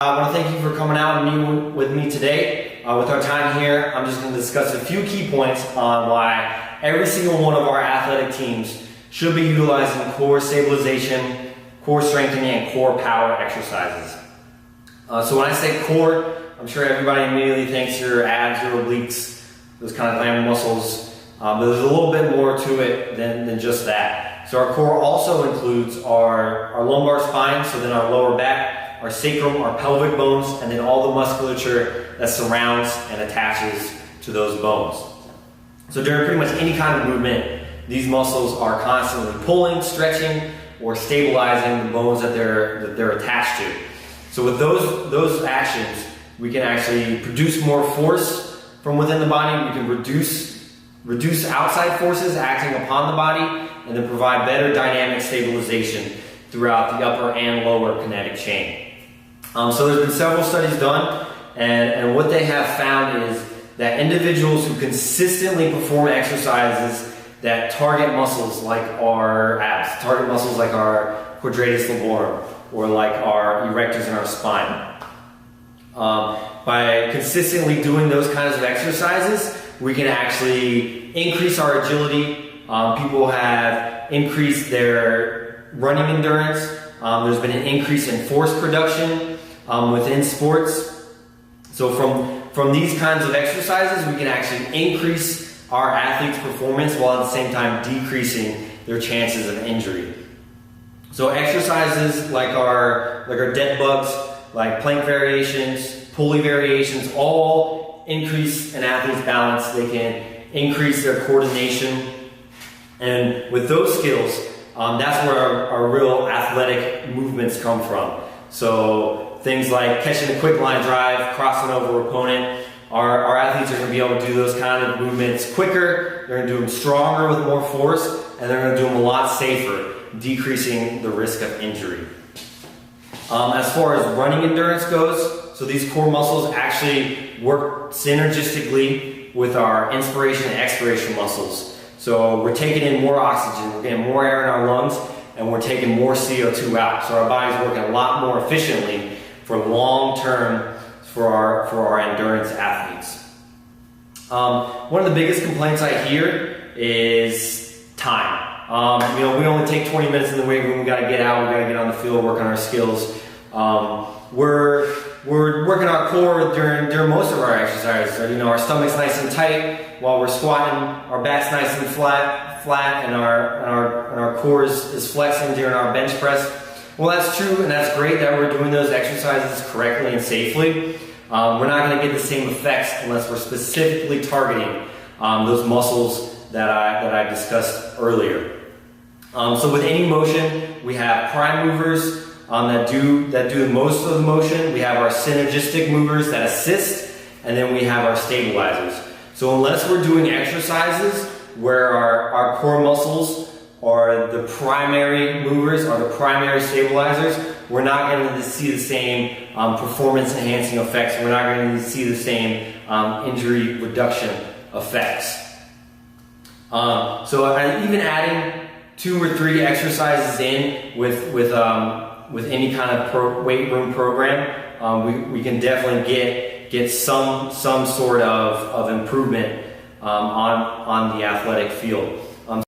I want to thank you for coming out and meeting with me today. With our time here, I'm just going to discuss a few key points on why every single one of our athletic teams should be utilizing core stabilization, core strengthening, and core power exercises. So when I say core, I'm sure everybody immediately thinks your abs, your obliques, those kind of glamour muscles. But there's a little bit more to it than just that. So our core also includes our lumbar spine, so then our lower back, our sacrum, our pelvic bones, and then all the musculature that surrounds and attaches to those bones. So during pretty much any kind of movement, these muscles are constantly pulling, stretching, or stabilizing the bones that they're attached to. So with those actions, we can actually produce more force from within the body. We can reduce outside forces acting upon the body, and then provide better dynamic stabilization throughout the upper and lower kinetic chain. So there's been several studies done, and what they have found is that individuals who consistently perform exercises that target muscles like our abs, target muscles like our quadratus lumborum, or like our erectors in our spine. By consistently doing those kinds of exercises, we can actually increase our agility. People have increased their running endurance. There's been an increase in force production within sports. So from these kinds of exercises, we can actually increase our athletes' performance while at the same time decreasing their chances of injury. So exercises like our dead bugs, like plank variations, pulley variations, all increase an athlete's balance. They can increase their coordination. And with those skills, that's where our real athletic movements come from. So things like catching a quick line drive, crossing over an opponent, our athletes are going to be able to do those kind of movements quicker, they're going to do them stronger with more force, and they're going to do them a lot safer, decreasing the risk of injury. As far as running endurance goes, so these core muscles actually work synergistically with our inspiration and expiration muscles. So we're taking in more oxygen, we're getting more air in our lungs, and we're taking more CO2 out. So our body's working a lot more efficiently for long term for our endurance athletes. One of the biggest complaints I hear is time. We only take 20 minutes in the weight room. We got to get out. We got to get on the field, work on our skills. We're working our core during most of our exercises. So, our stomach's nice and tight while we're squatting. Our back's nice and flat, and our core is flexing during our bench press. Well, that's true, and that's great that we're doing those exercises correctly and safely. We're not going to get the same effects unless we're specifically targeting those muscles that I discussed earlier. So with any motion, we have prime movers that do most of the motion. We have our synergistic movers that assist, and then we have our stabilizers. So unless we're doing exercises where our core muscles are the primary movers, are the primary stabilizers, we're not going to see the same performance enhancing effects. We're not going to see the same injury reduction effects. So even adding 2 or 3 exercises in with any kind of weight room program, we can definitely get some sort of improvement on the athletic field.